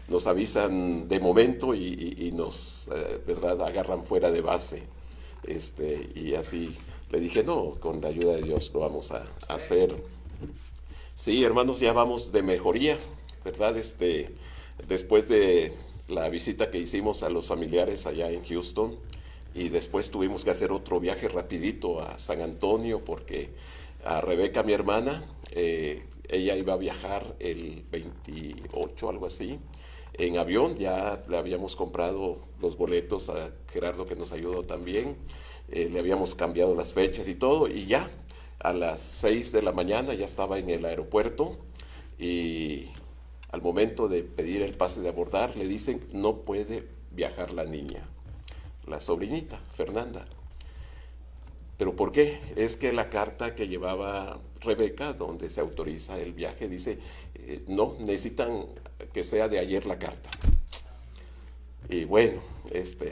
nos avisan de momento y nos, ¿verdad?, agarran fuera de base. Y así le dije, no, con la ayuda de Dios lo vamos a hacer. Sí, hermanos, ya vamos de mejoría, ¿verdad? Después de la visita que hicimos a los familiares allá en Houston, y después tuvimos que hacer otro viaje rapidito a San Antonio porque a Rebeca, mi hermana, ella iba a viajar el 28, algo así, en avión. Ya le habíamos comprado los boletos a Gerardo, que nos ayudó también. Le habíamos cambiado las fechas y todo, y ya a las 6 de la mañana ya estaba en el aeropuerto, y al momento de pedir el pase de abordar le dicen no puede viajar la niña, la sobrinita, Fernanda. ¿Pero por qué? Es que la carta que llevaba Rebeca, donde se autoriza el viaje, dice, no, necesitan que sea de ayer la carta. Y bueno,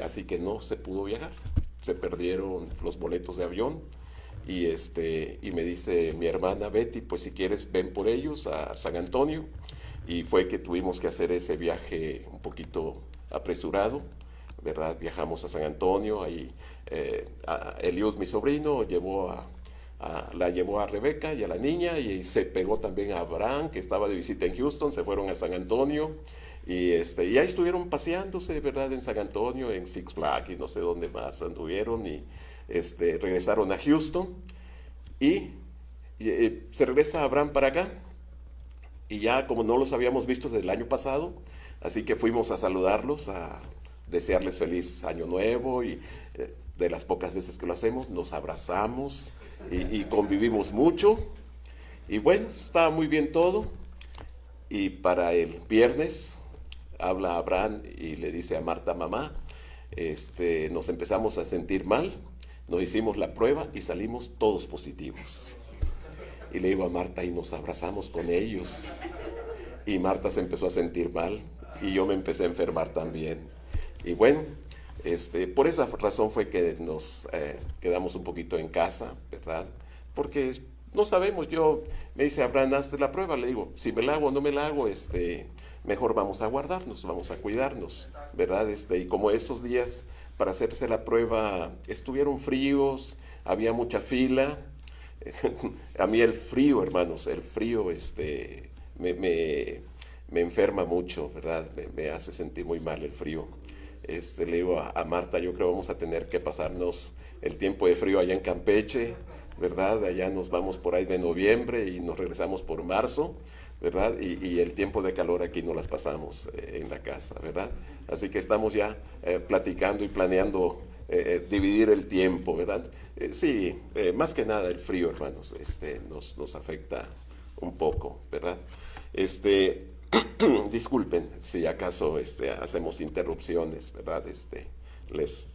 así que no se pudo viajar. Se perdieron los boletos de avión. Y me dice mi hermana Betty, pues si quieres ven por ellos a San Antonio. Y fue que tuvimos que hacer ese viaje un poquito apresurado, ¿verdad? Viajamos a San Antonio, ahí Eliud, mi sobrino, la llevó a Rebeca y a la niña, y se pegó también a Abraham, que estaba de visita en Houston. Se fueron a San Antonio, y ahí estuvieron paseándose, ¿verdad? En San Antonio, en Six Flags y no sé dónde más anduvieron, y regresaron a Houston, y se regresa Abraham para acá, y ya como no los habíamos visto desde el año pasado, así que fuimos a saludarlos, a desearles feliz año nuevo, y de las pocas veces que lo hacemos, nos abrazamos y convivimos mucho, y bueno, estaba muy bien todo. Y para el viernes habla Abraham y le dice a Marta, mamá, nos empezamos a sentir mal, nos hicimos la prueba y salimos todos positivos. Y le digo a Marta, y nos abrazamos con ellos. Y Marta se empezó a sentir mal y yo me empecé a enfermar también. Y bueno, por esa razón fue que nos quedamos un poquito en casa, ¿verdad? Porque no sabemos. Me dice Abraham, hazte la prueba. Le digo, si me la hago o no me la hago, mejor vamos a guardarnos, vamos a cuidarnos, ¿verdad? Y como esos días para hacerse la prueba estuvieron fríos, había mucha fila. A mí el frío, hermanos, el frío me enferma mucho, ¿verdad? Me hace sentir muy mal el frío. Le digo a Marta, yo creo que vamos a tener que pasarnos el tiempo de frío allá en Campeche, ¿verdad? Allá nos vamos por ahí de noviembre y nos regresamos por marzo, ¿verdad? Y el tiempo de calor aquí no las pasamos en la casa, ¿verdad? Así que estamos ya platicando y planeando dividir el tiempo, ¿verdad? Sí, más que nada el frío, hermanos, nos afecta un poco, ¿verdad? Disculpen si acaso hacemos interrupciones, ¿verdad? Les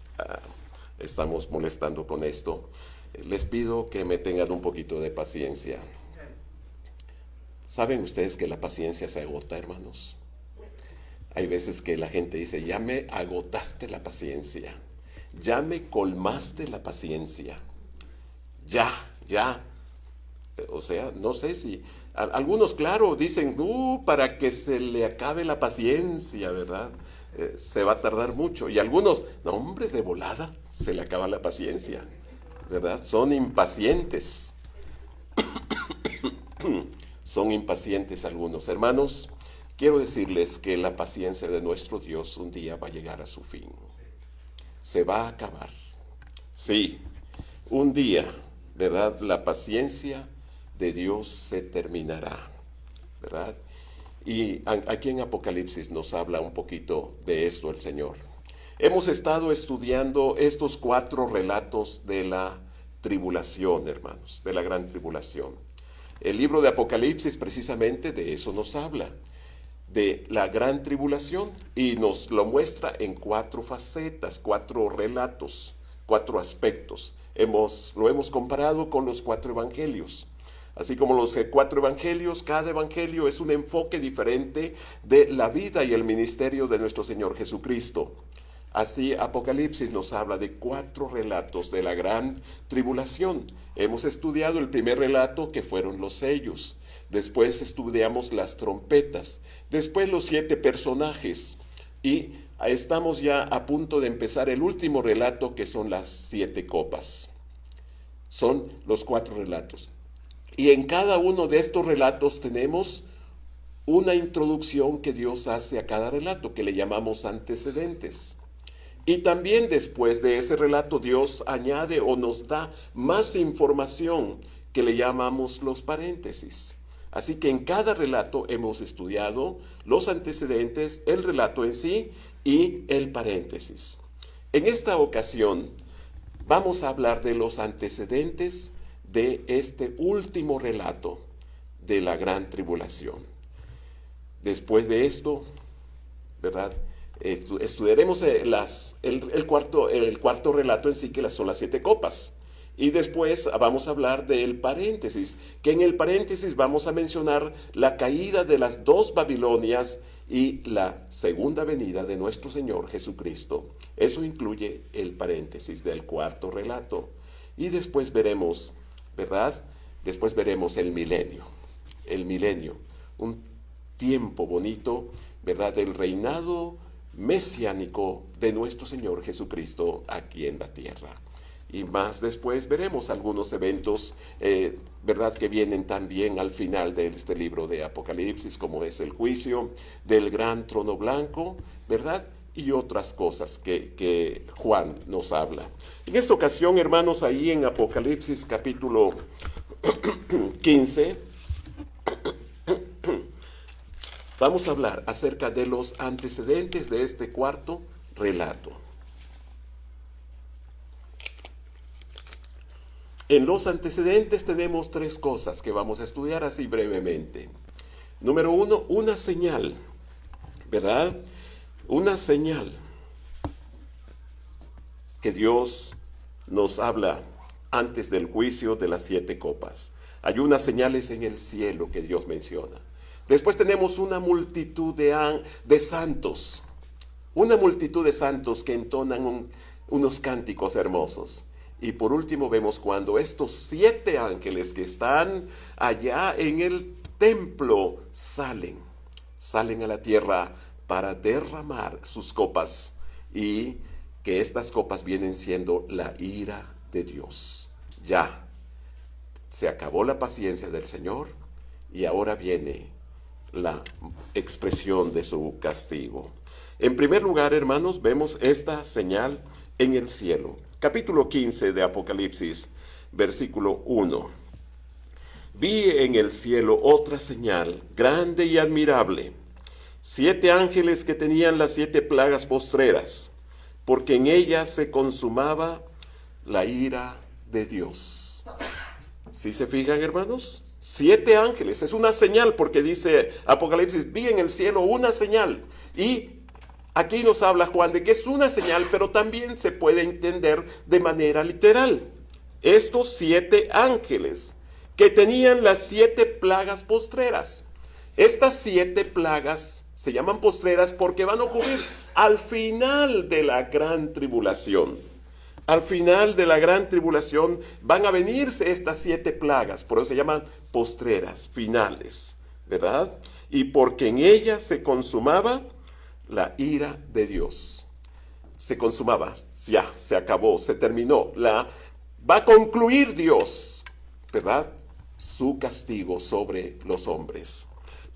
estamos molestando con esto. Les pido que me tengan un poquito de paciencia. ¿Saben ustedes que la paciencia se agota, hermanos? Hay veces que la gente dice, ya me agotaste la paciencia, ya me colmaste la paciencia, ya. O sea, no sé si algunos, claro, dicen, para que se le acabe la paciencia, ¿verdad? Se va a tardar mucho. Y algunos, no, hombre, de volada se le acaba la paciencia, ¿verdad? Son impacientes. Son impacientes algunos. Hermanos, quiero decirles que la paciencia de nuestro Dios un día va a llegar a su fin. Se va a acabar. Sí, un día, ¿verdad? La paciencia de Dios se terminará, ¿verdad? Y aquí en Apocalipsis nos habla un poquito de esto el Señor. Hemos estado estudiando estos 4 relatos de la tribulación, hermanos, de la gran tribulación. El libro de Apocalipsis precisamente de eso nos habla, de la gran tribulación, y nos lo muestra en 4 facetas, 4 relatos, 4 aspectos. Lo hemos comparado con los 4 evangelios. Así como los 4 evangelios, cada evangelio es un enfoque diferente de la vida y el ministerio de nuestro Señor Jesucristo. Así, Apocalipsis nos habla de 4 relatos de la gran tribulación. Hemos estudiado el primer relato, que fueron los sellos. Después estudiamos las trompetas. Después los 7 personajes. Y estamos ya a punto de empezar el último relato, que son las 7 copas. Son los 4 relatos. Y en cada uno de estos relatos tenemos una introducción que Dios hace a cada relato, que le llamamos antecedentes. Y también después de ese relato Dios añade o nos da más información, que le llamamos los paréntesis. Así que en cada relato hemos estudiado los antecedentes, el relato en sí y el paréntesis. En esta ocasión vamos a hablar de los antecedentes de este último relato de la gran tribulación. Después de esto, ¿verdad?, estudiaremos el cuarto relato en sí, que son las 7 copas. Y después vamos a hablar del paréntesis, que en el paréntesis vamos a mencionar la caída de las 2 Babilonias y la segunda venida de nuestro Señor Jesucristo. Eso incluye el paréntesis del cuarto relato. Y después veremos, ¿verdad? Después veremos el milenio, un tiempo bonito, ¿verdad?, del reinado mesiánico de nuestro Señor Jesucristo aquí en la tierra. Y más después veremos algunos eventos, ¿verdad?, que vienen también al final de este libro de Apocalipsis, como es el juicio del gran trono blanco, ¿verdad?, y otras cosas que Juan nos habla. En esta ocasión, hermanos, ahí en Apocalipsis capítulo 15, vamos a hablar acerca de los antecedentes de este cuarto relato. En los antecedentes tenemos 3 cosas que vamos a estudiar así brevemente. Número 1, una señal, ¿verdad? Una señal que Dios nos habla antes del juicio de las 7 copas. Hay unas señales en el cielo que Dios menciona. Después tenemos una multitud de santos, que entonan unos cánticos hermosos. Y por último vemos cuando estos 7 ángeles que están allá en el templo salen a la tierra para derramar sus copas, y que estas copas vienen siendo la ira de Dios. Ya se acabó la paciencia del Señor y ahora viene la expresión de su castigo. En primer lugar, hermanos, vemos esta señal en el cielo. Capítulo 15 de Apocalipsis, versículo 1. Vi en el cielo otra señal, grande y admirable, 7 ángeles que tenían las 7 plagas postreras, porque en ellas se consumaba la ira de Dios. ¿Sí se fijan, hermanos? 7 ángeles, es una señal, porque dice Apocalipsis, vi en el cielo una señal. Y aquí nos habla Juan de que es una señal, pero también se puede entender de manera literal. Estos 7 ángeles que tenían las 7 plagas postreras. Estas 7 plagas se llaman postreras porque van a ocurrir al final de la gran tribulación. Al final de la gran tribulación van a venirse estas 7 plagas, por eso se llaman postreras, finales, ¿verdad? Y porque en ellas se consumaba la ira de Dios. Se consumaba, ya, se acabó, se terminó. Va a concluir Dios, ¿verdad?, su castigo sobre los hombres.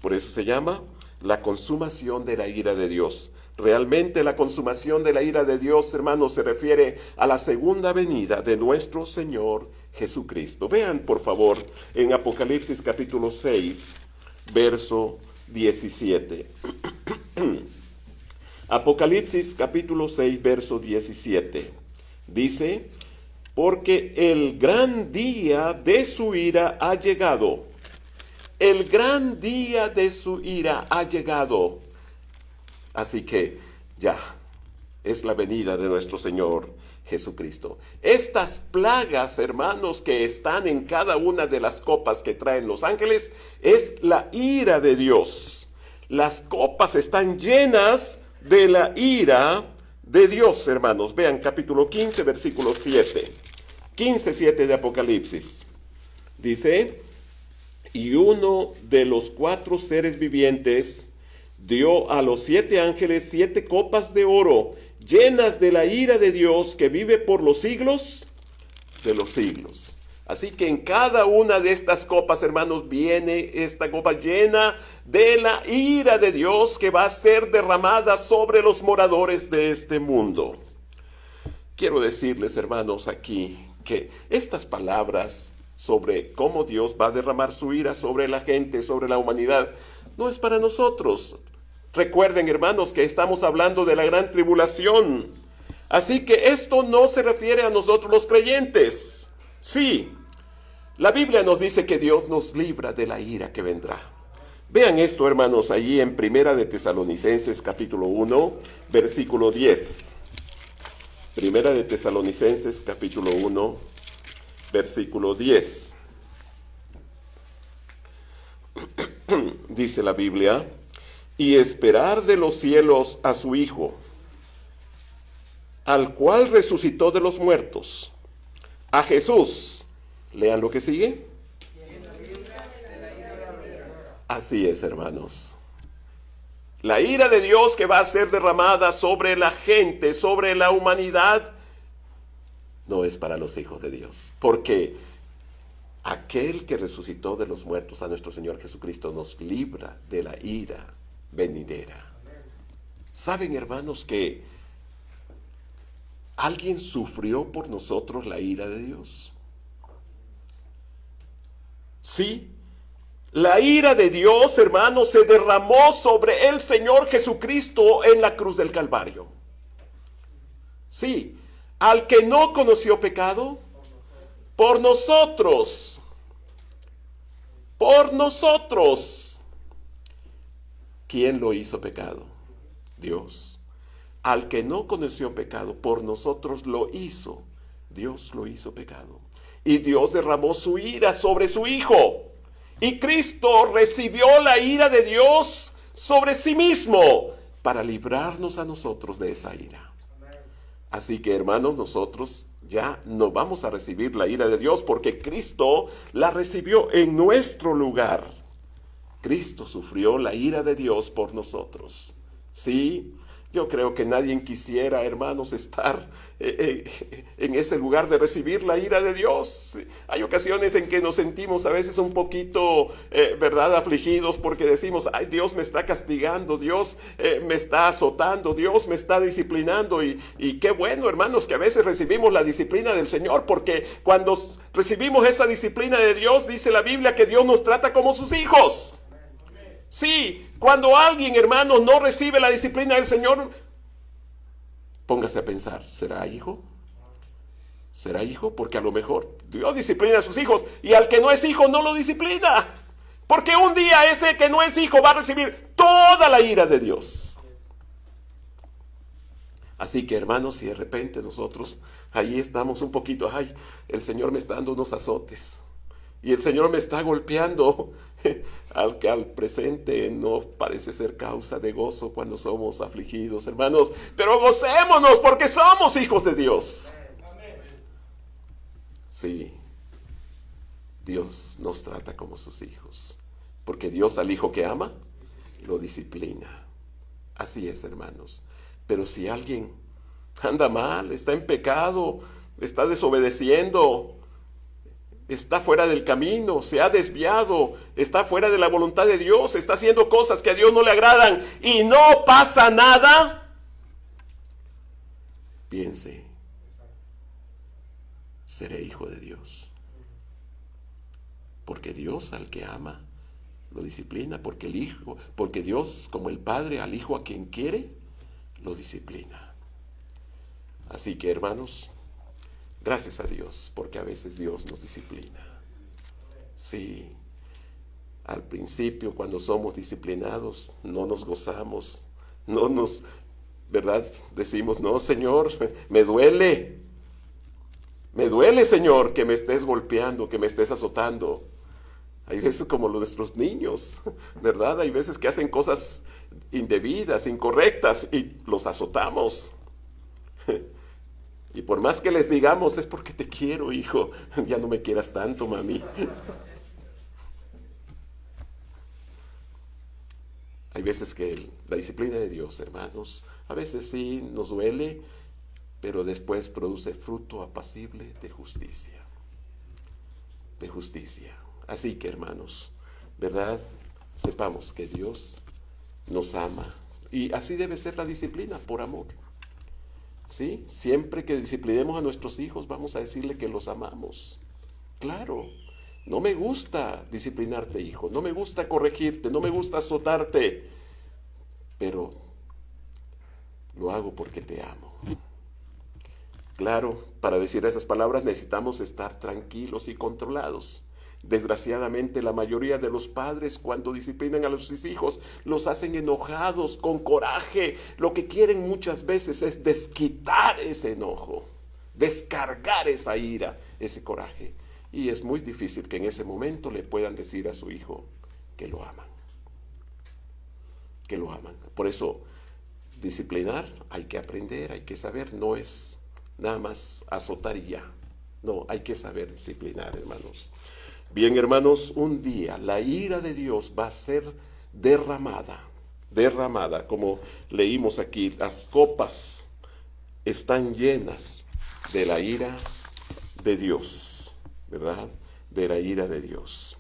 Por eso se llama la consumación de la ira de Dios. Realmente la consumación de la ira de Dios, hermanos, se refiere a la segunda venida de nuestro Señor Jesucristo. Vean, por favor, en Apocalipsis capítulo 6, verso 17. Apocalipsis capítulo 6, verso 17. Dice, porque el gran día de su ira ha llegado. El gran día de su ira ha llegado. Así que ya es la venida de nuestro Señor Jesucristo. Estas plagas, hermanos, que están en cada una de las copas que traen los ángeles, es la ira de Dios. Las copas están llenas de la ira de Dios, hermanos. Vean capítulo 15, versículo 7. 15:7 de Apocalipsis. Dice: y uno de los 4 seres vivientes dio a los 7 ángeles 7 copas de oro, llenas de la ira de Dios que vive por los siglos de los siglos. Así que en cada una de estas copas, hermanos, viene esta copa llena de la ira de Dios que va a ser derramada sobre los moradores de este mundo. Quiero decirles, hermanos, aquí que estas palabras sobre cómo Dios va a derramar su ira sobre la gente, sobre la humanidad, no es para nosotros. Recuerden, hermanos, que estamos hablando de la gran tribulación. Así que esto no se refiere a nosotros los creyentes. Sí, la Biblia nos dice que Dios nos libra de la ira que vendrá. Vean esto, hermanos, allí en Primera de Tesalonicenses capítulo 1, versículo 10. Primera de Tesalonicenses capítulo 1, versículo 10. Dice la Biblia: y esperar de los cielos a su Hijo, al cual resucitó de los muertos, a Jesús. Lean lo que sigue. Así es, hermanos. La ira de Dios que va a ser derramada sobre la gente, sobre la humanidad, no es para los hijos de Dios. Porque aquel que resucitó de los muertos, a nuestro Señor Jesucristo, nos libra de la ira venidera. ¿Saben, hermanos, que alguien sufrió por nosotros la ira de Dios? Sí, la ira de Dios, hermanos, se derramó sobre el Señor Jesucristo en la cruz del Calvario. Sí, al que no conoció pecado, por nosotros, ¿quién lo hizo pecado? Dios. Al que no conoció pecado, por nosotros lo hizo. Dios lo hizo pecado. Y Dios derramó su ira sobre su Hijo. Y Cristo recibió la ira de Dios sobre sí mismo para librarnos a nosotros de esa ira. Así que, hermanos, nosotros ya no vamos a recibir la ira de Dios porque Cristo la recibió en nuestro lugar. Cristo sufrió la ira de Dios por nosotros. Sí, yo creo que nadie quisiera, hermanos, estar en ese lugar de recibir la ira de Dios. Hay ocasiones en que nos sentimos a veces un poquito, ¿verdad?, afligidos porque decimos: ay, Dios me está castigando, Dios me está azotando, Dios me está disciplinando. Y qué bueno, hermanos, que a veces recibimos la disciplina del Señor, porque cuando recibimos esa disciplina de Dios, dice la Biblia que Dios nos trata como sus hijos. Sí, cuando alguien, hermano, no recibe la disciplina del Señor, póngase a pensar: ¿será hijo? ¿Será hijo? Porque a lo mejor Dios disciplina a sus hijos y al que no es hijo no lo disciplina. Porque un día ese que no es hijo va a recibir toda la ira de Dios. Así que, hermanos, si de repente nosotros ahí estamos un poquito: ay, el Señor me está dando unos azotes y el Señor me está golpeando, al que al presente no parece ser causa de gozo cuando somos afligidos, hermanos, pero gocémonos porque somos hijos de Dios. Sí, Dios nos trata como sus hijos, porque Dios al hijo que ama lo disciplina. Así es, hermanos. Pero si alguien anda mal, está en pecado, está desobedeciendo, está fuera del camino, se ha desviado, está fuera de la voluntad de Dios, está haciendo cosas que a Dios no le agradan y no pasa nada, piense: seré hijo de Dios. Porque Dios al que ama lo disciplina, porque Dios, como el Padre al Hijo a quien quiere, lo disciplina. Así que, hermanos, gracias a Dios, porque a veces Dios nos disciplina. Sí, al principio, cuando somos disciplinados, no nos gozamos, no nos, ¿verdad?, decimos: no, Señor, me duele, Señor, que me estés golpeando, que me estés azotando. Hay veces como nuestros niños, ¿verdad? Hay veces que hacen cosas indebidas, incorrectas, y los azotamos. Y por más que les digamos, es porque te quiero, hijo. Ya no me quieras tanto, mami. Hay veces que la disciplina de Dios, hermanos, a veces sí nos duele, pero después produce fruto apacible de justicia. De justicia. Así que, hermanos, ¿verdad? Sepamos que Dios nos ama. Y así debe ser la disciplina, por amor. ¿Sí? Siempre que disciplinemos a nuestros hijos, vamos a decirle que los amamos. Claro, no me gusta disciplinarte, hijo, no me gusta corregirte, no me gusta azotarte, pero lo hago porque te amo. Claro, para decir esas palabras necesitamos estar tranquilos y controlados. Desgraciadamente, la mayoría de los padres, cuando disciplinan a sus hijos, los hacen enojados, con coraje. Lo que quieren muchas veces es desquitar ese enojo, descargar esa ira, ese coraje. Y es muy difícil que en ese momento le puedan decir a su hijo que lo aman. Que lo aman. Por eso, disciplinar hay que aprender, hay que saber, no es nada más azotar y ya. No, hay que saber disciplinar, hermanos. Bien, hermanos, un día la ira de Dios va a ser derramada, como leímos aquí, las copas están llenas de la ira de Dios, ¿verdad? De la ira de Dios.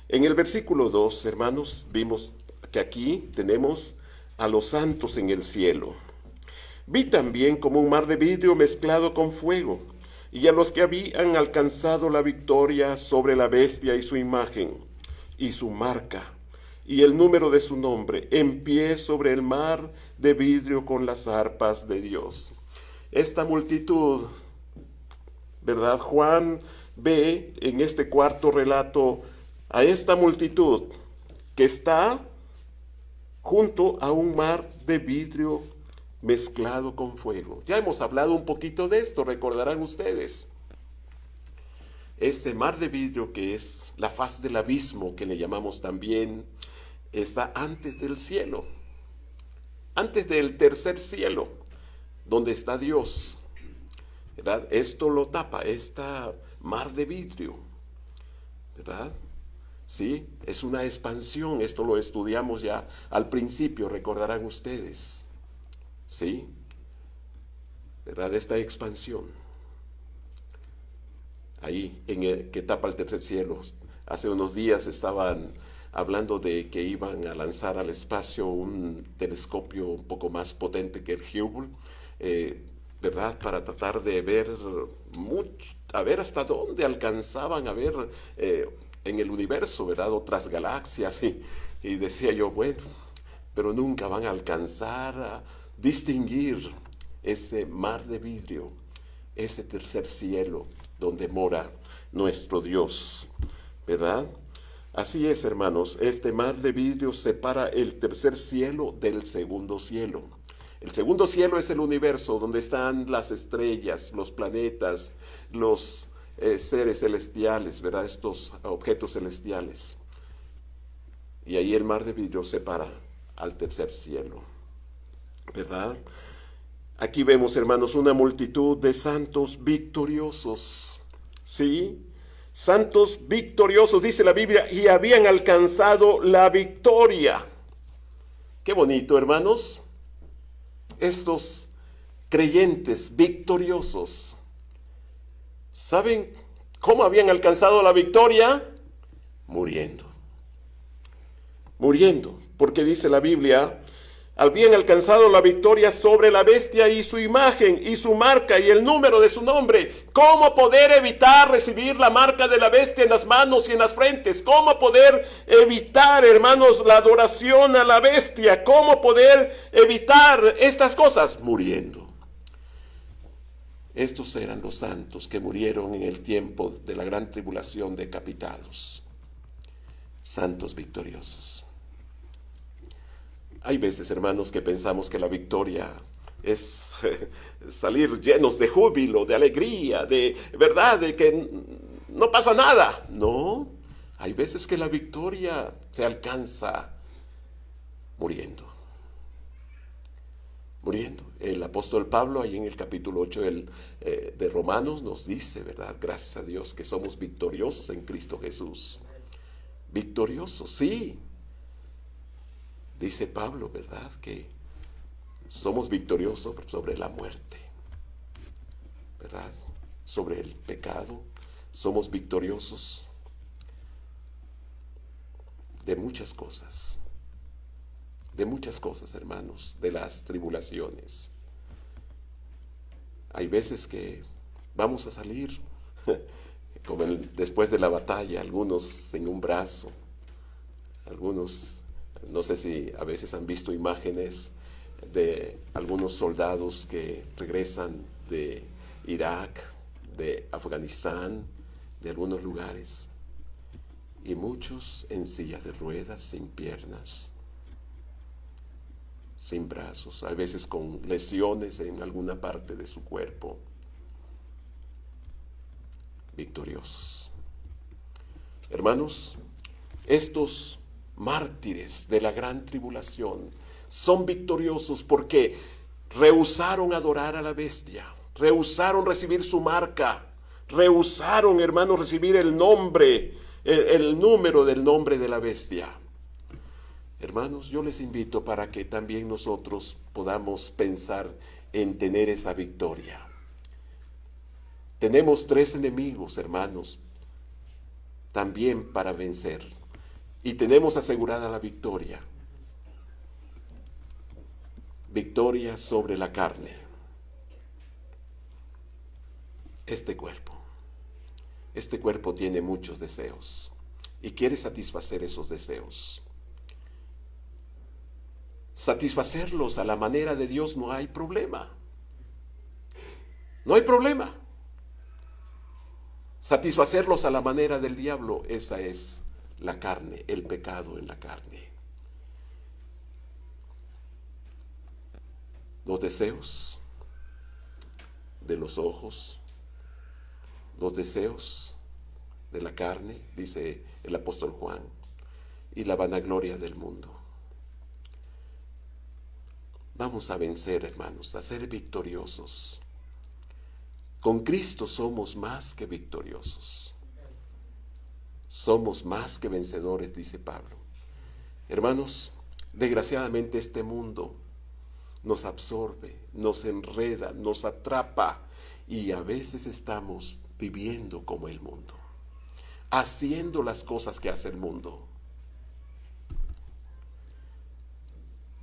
En el versículo 2, hermanos, vimos que aquí tenemos a los santos en el cielo. Vi también como un mar de vidrio mezclado con fuego, y a los que habían alcanzado la victoria sobre la bestia y su imagen, y su marca, y el número de su nombre, en pie sobre el mar de vidrio con las arpas de Dios. Esta multitud, ¿verdad? Juan ve en este cuarto relato a esta multitud que está junto a un mar de vidrio mezclado con fuego. Ya hemos hablado un poquito de esto, recordarán ustedes. Ese mar de vidrio que es la faz del abismo, que le llamamos también, está antes del cielo, antes del tercer cielo, donde está Dios, ¿verdad? Esto lo tapa, esta mar de vidrio, ¿verdad? Sí, es una expansión, esto lo estudiamos ya al principio, recordarán ustedes. ¿Sí? ¿Verdad? Esta expansión. Ahí, que tapa el tercer cielo. Hace unos días estaban hablando de que iban a lanzar al espacio un telescopio un poco más potente que el Hubble, ¿verdad? Para tratar de ver a ver hasta dónde alcanzaban a ver en el universo, ¿verdad? Otras galaxias. Y decía yo, bueno, pero nunca van a alcanzar a distinguir ese mar de vidrio, ese tercer cielo donde mora nuestro Dios, ¿verdad? Así es, hermanos, este mar de vidrio separa el tercer cielo del segundo cielo. El segundo cielo es el universo donde están las estrellas, los planetas, los seres celestiales, ¿verdad? Estos objetos celestiales. Y ahí el mar de vidrio separa al tercer cielo, ¿verdad? Aquí vemos, hermanos, una multitud de santos victoriosos, ¿sí? Santos victoriosos, dice la Biblia, y habían alcanzado la victoria. Qué bonito, hermanos. Estos creyentes victoriosos, ¿saben cómo habían alcanzado la victoria? Muriendo. Muriendo, porque dice la Biblia, habían alcanzado la victoria sobre la bestia y su imagen y su marca y el número de su nombre. ¿Cómo poder evitar recibir la marca de la bestia en las manos y en las frentes? ¿Cómo poder evitar, hermanos, la adoración a la bestia? ¿Cómo poder evitar estas cosas? Muriendo. Estos eran los santos que murieron en el tiempo de la gran tribulación, decapitados. Santos victoriosos. Hay veces, hermanos, que pensamos que la victoria es salir llenos de júbilo, de alegría, de verdad, de que no pasa nada. No, hay veces que la victoria se alcanza muriendo. muriendo. El apóstol Pablo, ahí en el capítulo 8 de Romanos, nos dice, ¿verdad? Gracias a Dios que somos victoriosos en Cristo Jesús. Victoriosos, sí. Dice Pablo, ¿verdad? Que somos victoriosos sobre la muerte, ¿verdad? Sobre el pecado. Somos victoriosos de muchas cosas. De muchas cosas, hermanos, de las tribulaciones. Hay veces que vamos a salir como después de la batalla, algunos sin un brazo, algunos, no sé si a veces han visto imágenes de algunos soldados que regresan de Irak, de Afganistán, de algunos lugares, y muchos en sillas de ruedas, sin piernas, sin brazos, a veces con lesiones en alguna parte de su cuerpo, victoriosos. Hermanos, estos mártires de la gran tribulación son victoriosos porque rehusaron adorar a la bestia, rehusaron recibir su marca, rehusaron, hermanos, recibir el nombre, el número del nombre de la bestia. Hermanos, yo les invito para que también nosotros podamos pensar en tener esa victoria. Tenemos 3 enemigos, hermanos, también para vencer. Y tenemos asegurada la victoria. Victoria sobre la carne. Este cuerpo tiene muchos deseos y quiere satisfacer esos deseos. Satisfacerlos a la manera de Dios no hay problema. No hay problema. Satisfacerlos a la manera del diablo, esa es la carne, el pecado en la carne. Los deseos de los ojos, los deseos de la carne, dice el apóstol Juan, y la vanagloria del mundo. Vamos a vencer, hermanos, a ser victoriosos. Con Cristo somos más que victoriosos. Somos más que vencedores, dice Pablo. Hermanos, desgraciadamente este mundo nos absorbe, nos enreda, nos atrapa y a veces estamos viviendo como el mundo, haciendo las cosas que hace el mundo.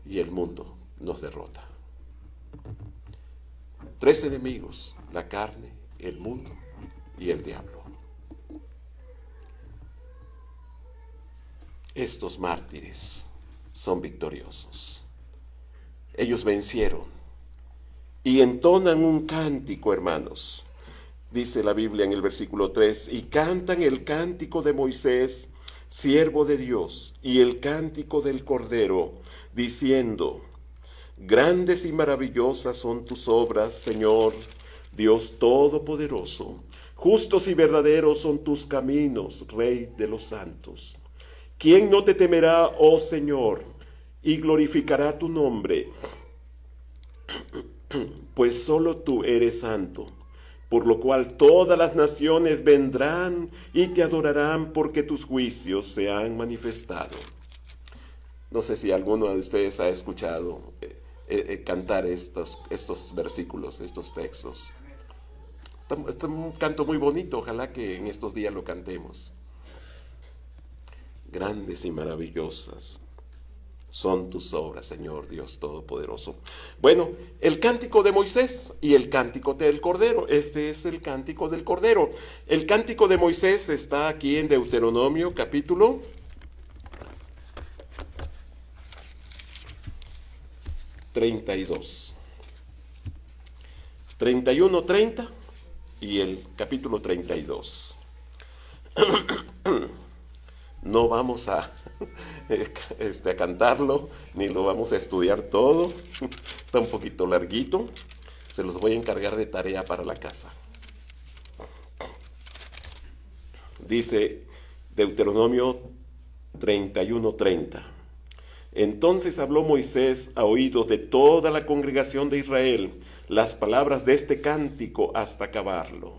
Y el mundo nos derrota. 3 enemigos: la carne, el mundo y el diablo. Estos mártires son victoriosos. Ellos vencieron y entonan un cántico, hermanos. Dice la Biblia en el versículo 3, y cantan el cántico de Moisés, siervo de Dios, y el cántico del Cordero, diciendo: grandes y maravillosas son tus obras, Señor, Dios Todopoderoso. Justos y verdaderos son tus caminos, Rey de los santos. ¿Quién no te temerá, oh Señor, y glorificará tu nombre? Pues solo tú eres santo, por lo cual todas las naciones vendrán y te adorarán, porque tus juicios se han manifestado. No sé si alguno de ustedes ha escuchado cantar estos versículos, estos textos. Es un canto muy bonito, ojalá que en estos días lo cantemos. Grandes y maravillosas son tus obras, Señor Dios Todopoderoso. Bueno, el cántico de Moisés y el cántico del Cordero. Este es el cántico del Cordero. El cántico de Moisés está aquí en Deuteronomio capítulo 32. 31, 30 y el capítulo 32. No vamos a cantarlo, ni lo vamos a estudiar todo. Está un poquito larguito. Se los voy a encargar de tarea para la casa. Dice Deuteronomio 31:30. Entonces habló Moisés a oídos de toda la congregación de Israel las palabras de este cántico hasta acabarlo.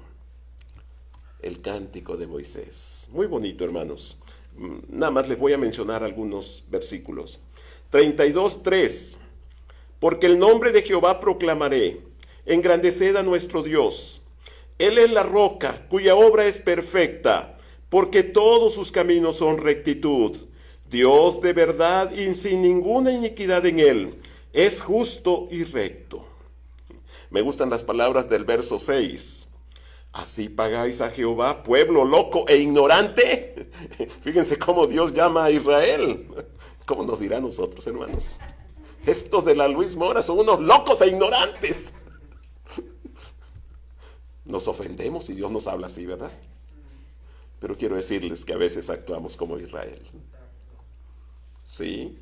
El cántico de Moisés. Muy bonito, hermanos. Nada más les voy a mencionar algunos versículos. 32:3. Porque el nombre de Jehová proclamaré, engrandeced a nuestro Dios. Él es la roca, cuya obra es perfecta, porque todos sus caminos son rectitud. Dios de verdad y sin ninguna iniquidad en él, es justo y recto. Me gustan las palabras del verso 6. Así pagáis a Jehová, pueblo loco e ignorante. Fíjense cómo Dios llama a Israel. ¿Cómo nos dirá a nosotros, hermanos? Estos de la Luis Mora son unos locos e ignorantes. Nos ofendemos si Dios nos habla así, ¿verdad? Pero quiero decirles que a veces actuamos como Israel. ¿Sí?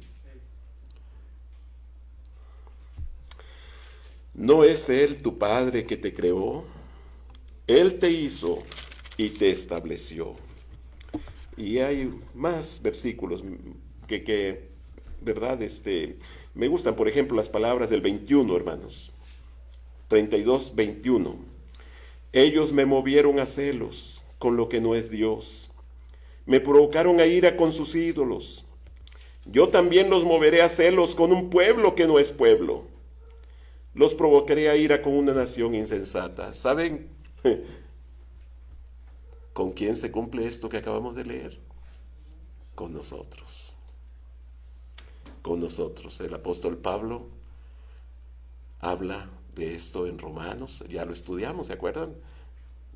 ¿No es Él tu Padre que te creó? Él te hizo y te estableció. Y hay más versículos que ¿verdad? Me gustan, por ejemplo, las palabras del 21, hermanos. 32:21. Ellos me movieron a celos con lo que no es Dios. Me provocaron a ira con sus ídolos. Yo también los moveré a celos con un pueblo que no es pueblo. Los provocaré a ira con una nación insensata. ¿Saben con quién se cumple esto que acabamos de leer? Con nosotros. Con nosotros. El apóstol Pablo habla de esto en Romanos. Ya lo estudiamos, ¿se acuerdan?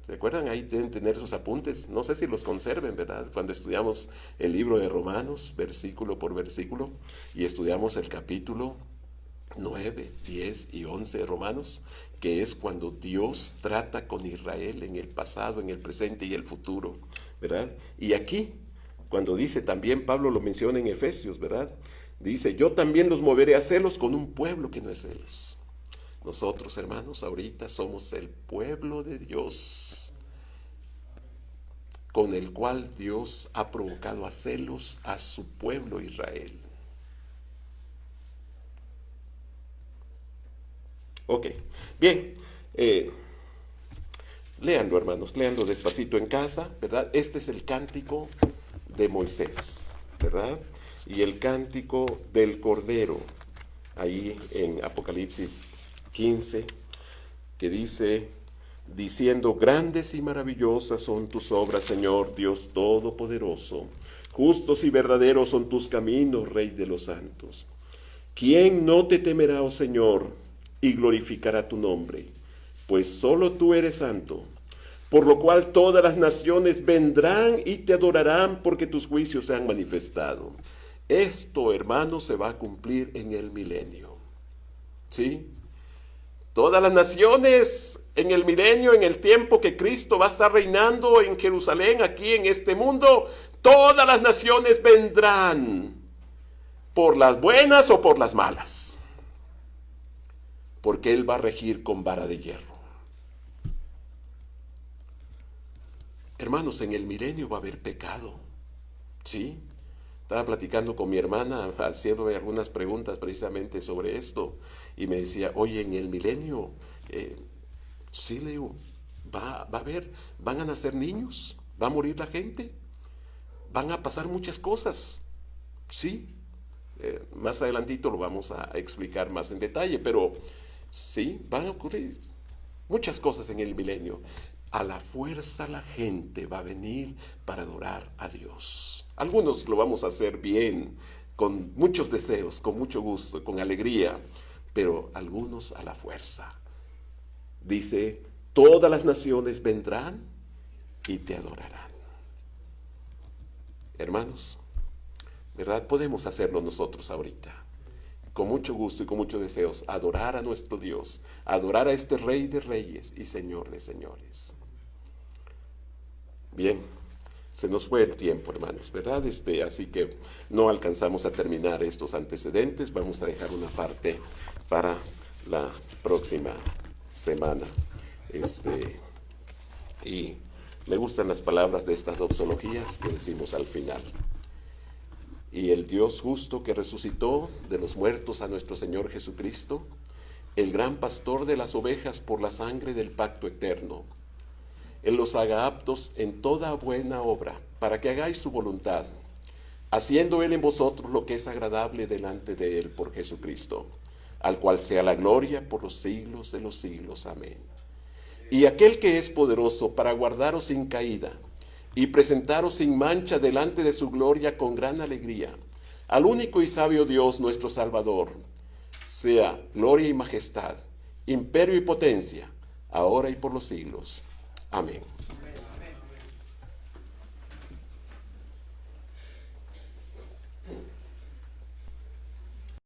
¿Se acuerdan? Ahí deben tener sus apuntes. No sé si los conserven, ¿verdad? Cuando estudiamos el libro de Romanos, versículo por versículo, y estudiamos el capítulo 9, 10 y 11 de Romanos, que es cuando Dios trata con Israel en el pasado, en el presente y el futuro, ¿verdad? Y aquí, cuando dice también, Pablo lo menciona en Efesios, ¿verdad? Dice, yo también los moveré a celos con un pueblo que no es celos. Nosotros, hermanos, ahorita somos el pueblo de Dios, con el cual Dios ha provocado a celos a su pueblo Israel. Ok, bien, léanlo, hermanos, léanlo despacito en casa, ¿verdad? Este es el cántico de Moisés, ¿verdad? Y el cántico del Cordero, ahí en Apocalipsis 15, que dice, diciendo, grandes y maravillosas son tus obras, Señor Dios Todopoderoso, justos y verdaderos son tus caminos, Rey de los santos. ¿Quién no te temerá, oh Señor, y glorificará tu nombre? Pues solo tú eres santo, por lo cual todas las naciones vendrán y te adorarán, porque tus juicios se han manifestado. Esto, hermanos, se va a cumplir en el milenio. ¿Sí? Todas las naciones en el milenio, en el tiempo que Cristo va a estar reinando en Jerusalén, aquí en este mundo, todas las naciones vendrán, por las buenas o por las malas, porque Él va a regir con vara de hierro. Hermanos, en el milenio va a haber pecado, ¿sí? Estaba platicando con mi hermana, haciéndome algunas preguntas precisamente sobre esto, y me decía, oye, en el milenio, sí, Leo, va a haber, van a nacer niños, va a morir la gente, van a pasar muchas cosas, sí. Más adelantito lo vamos a explicar más en detalle, pero sí, van a ocurrir muchas cosas en el milenio. A la fuerza la gente va a venir para adorar a Dios. Algunos lo vamos a hacer bien, con muchos deseos, con mucho gusto, con alegría, pero algunos a la fuerza. Dice, todas las naciones vendrán y te adorarán. Hermanos, ¿verdad? Podemos hacerlo nosotros ahorita, con mucho gusto y con muchos deseos, adorar a nuestro Dios, adorar a este Rey de Reyes y Señor de Señores. Bien, se nos fue el tiempo, hermanos, ¿verdad? Así que no alcanzamos a terminar estos antecedentes, vamos a dejar una parte para la próxima semana. Y me gustan las palabras de estas doxologías que decimos al final. Y el Dios justo que resucitó de los muertos a nuestro Señor Jesucristo, el gran pastor de las ovejas por la sangre del pacto eterno, Él los haga aptos en toda buena obra, para que hagáis su voluntad, haciendo Él en vosotros lo que es agradable delante de Él por Jesucristo, al cual sea la gloria por los siglos de los siglos. Amén. Y aquel que es poderoso para guardaros sin caída y presentaros sin mancha delante de su gloria con gran alegría, al único y sabio Dios nuestro Salvador, sea gloria y majestad, imperio y potencia, ahora y por los siglos. Amén.